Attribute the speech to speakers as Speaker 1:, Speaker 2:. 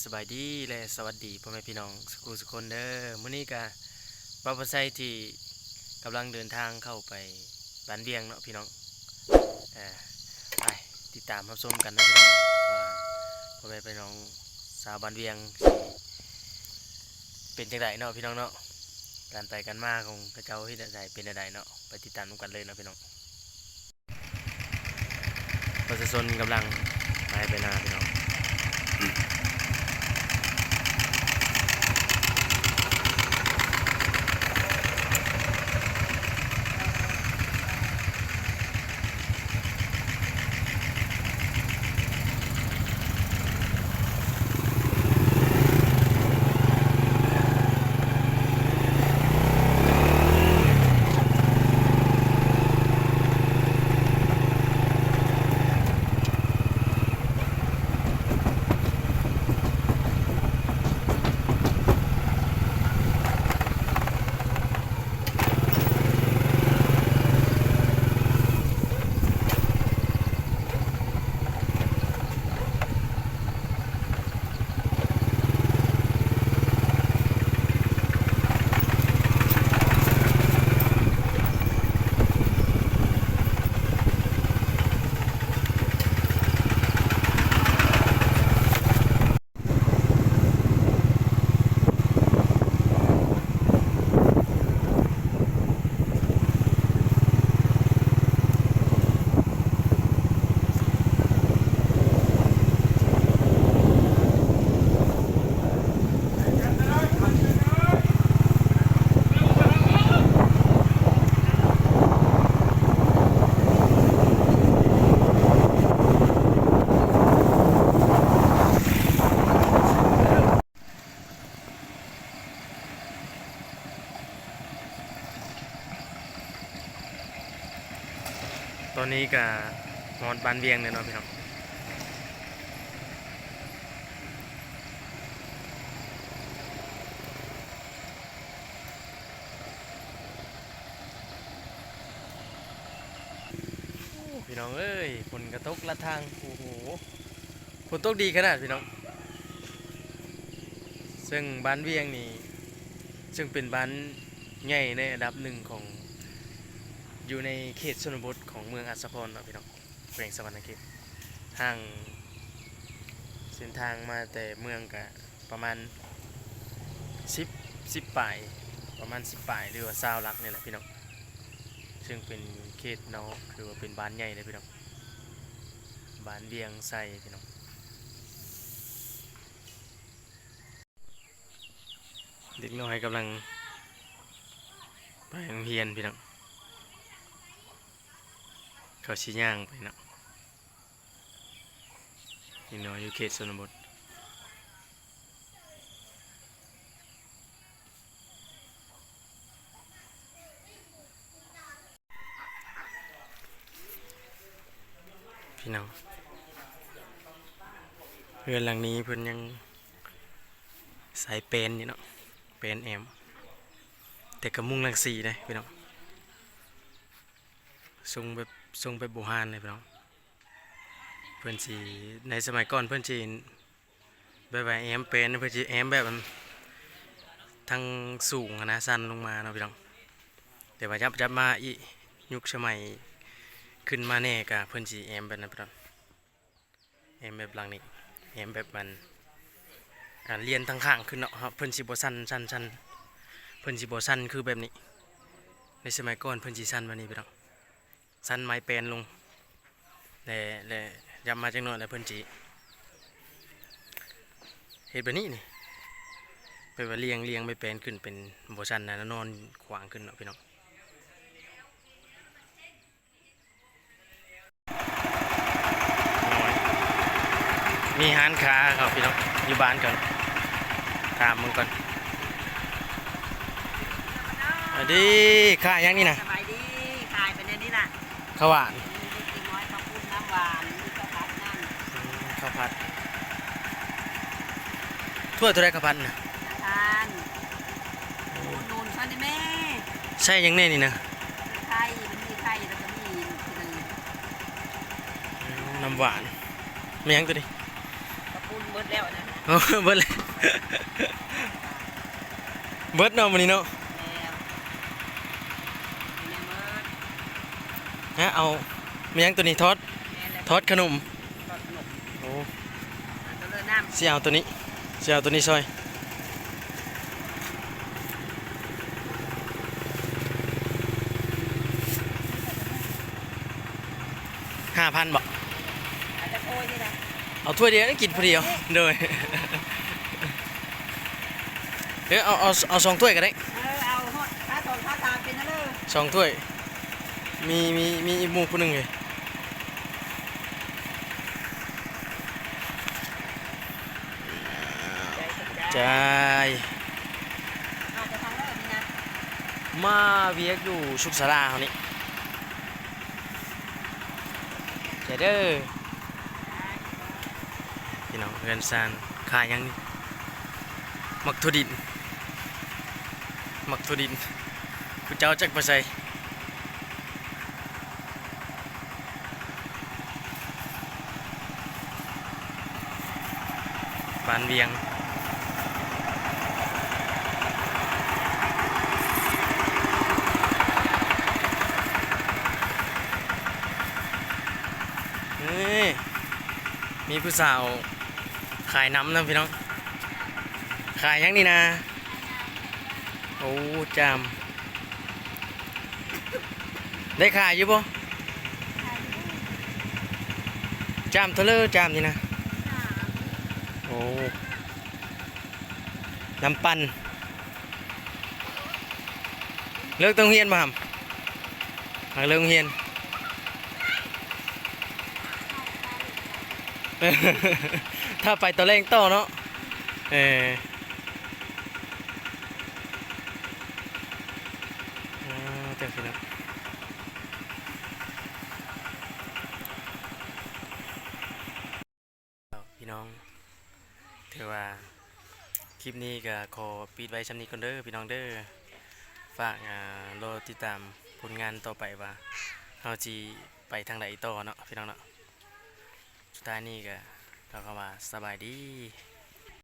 Speaker 1: สบายดีและสวัสดีพ่อแม่พี่น้องสุขคนเด้อมื้อนี้ก็บ่าวบ่ไซที่กำลังเดินทางเข้าไปบ้านเวียงเนาะพี่น้องไปติดตามรับชมกันนะพี่น้องว่าพ่อแม่พี่น้องชาวบ้านเวียงสิเป็นจังไดเนาะพี่น้องเนาะการไปกันมาของกระเจ้าที่ใดเป็นจังไดเนาะไปติดตามกันเลยเนาะพี่น้องประชาชนกำลังไปนาพี่น้องตอนนี้ก็ฮอดบ้านเวียงเลยเนาะพี่น้องพี่น้องเอ้ยฝนกระตกละทางโอ้โหฝนตกดีขนาดพี่น้องซึ่งบ้านเวียงนี่ซึ่งเป็นบ้านใหญ่ในอันดับหนึ่งของอยู่ในเขตชนบทของเมืองอัสสะพรเนาะพี่น้องแขวงสะวรรณเขตทางเส้นทางมาแต่เมืองก็ประมาณ10ปลายประมาณ10ปลายหรือว่า20หลักนี่แหละพี่น้องซึ่งเป็นเขตเนาะคือว่าเป็นบ้านใหญ่เลยพี่น้องบ้านเวียงไซพี่น้องเด็กน้อยกำลังไปโรงเรียนพี่น้องเขาชี้ย่างไปเนาะนี่น้อยอยู่เขตชนบทพี่น้องเรือนหลังนี้เพิ่นยังใส่เป็นอยู่เนาะเป็นแอมแต่กระมุงหลังสีเลยพี่น้องทรงไปบูฮานเลยพี่น้องเพื่อนสีในสมัยก่อนเพื่อนสีแบบแอมเป็นเพื่อนสีแอมแบบทางสูงนะสั้นลงมาเนาะพี่น้องแต่ว่าจับมาอียุคสมัยขึ้นมาแน่กะเพื่อนสีแอมแบบนั้นพี่น้องแอมแบบหลังนี้แอมแบบมันเลียนทางข้างขึ้นเนาะครับเพื่อนสีบสั้นเพื่อนสีบสั้นคือแบบนี้ในสมัยก่อนเพื่อนสีสั้นมานี่พี่น้องสั้นไม้แปลนลงและยับมาจังหน่อยแล้วเพิ่นจีเฮ็ดแบบนี้นี่ไปว่าเลียงไม่แปลนขึ้นเป็นบ่ชันนะนอนขวางขึ้นเนาะพี่น้องมีร้านค้าครับพี่น้องอยู่บ้านก่อนถามมึงก่อนสวัสดีค่ายังนี่นะ
Speaker 2: สบายดีขายเป็นอันนี้น่ะ
Speaker 1: ข้าวหวาน
Speaker 2: มีเล็กน้อยข้าวปุ้นน้ำหวานมีข้าวผัดนั่น
Speaker 1: ข้าวผัดถ้วยตัวใดข้าวผัดน่ะ
Speaker 2: ทานนูนๆช่วยได้ไหม
Speaker 1: ใช่ยังแน่นี่นะ
Speaker 2: ไข่มันมีไข่แล้วก็มีคือ
Speaker 1: น้ำหวานไม่ยังตัวนี้
Speaker 2: ข้าวปุ้นเบิดแล้วนะ
Speaker 1: โอ้เบิดเลยเบิดเนาะมื้อนี้เนาะ
Speaker 2: แล้วนี่เมิด
Speaker 1: ฮะเอามีหยังตัวนี้ทอด
Speaker 2: แม่แล้ว
Speaker 1: ทอดขนม
Speaker 2: ทอดขนม
Speaker 1: โอ้
Speaker 2: ตัวเลยน้
Speaker 1: สิเอาตัวนี้สิเอาตัวนี้ซอย5,000บ่
Speaker 2: ำอาจจะโอยนี่นะ
Speaker 1: เอาถ้วยเดียวกินพอดียวโดยเอา2ถ้วยก็ได้
Speaker 2: เอาฮอดถ้าสองถ้าตามเป็นนะเลย
Speaker 1: 2ถ้วยมีอีกหมู่ผู้หนึงเลยจ่าย
Speaker 2: อาจจะทางเลิกนี่นะ
Speaker 1: มาเวียกอยู่สุขศาลาเฮานี่ใจเด้อพี่น้องเพื่อนซานขายหยังนี่มักถั่วดินผู้เจ้าจักไปใส่บ้านเวียงนี่มีผู้สาวขายน้ำนะพี่น้องขายหยังนี่นะโอ้จามได้ขายอยู่บ่จามเทเลอร์จามนี่นะโอ้น้ำปั่นเลิกต้องเฮียนบ่ครับหากเลิกโรงเฮียน ถ้าไปตัวแรงโตเนาะเออเจ้าพี่น้องพี่น้องถือว่าคลิปนี้ก็ขอปิดไว้ชำนี้ก่อนเด้อพี่น้องเด้อฝากรอติดตามผลงานต่อไปว่าเราจีไปทางไหนต่อเนาะพี่น้องเนาะสุดท้ายนี้ก็เราก็ว่าสบายดี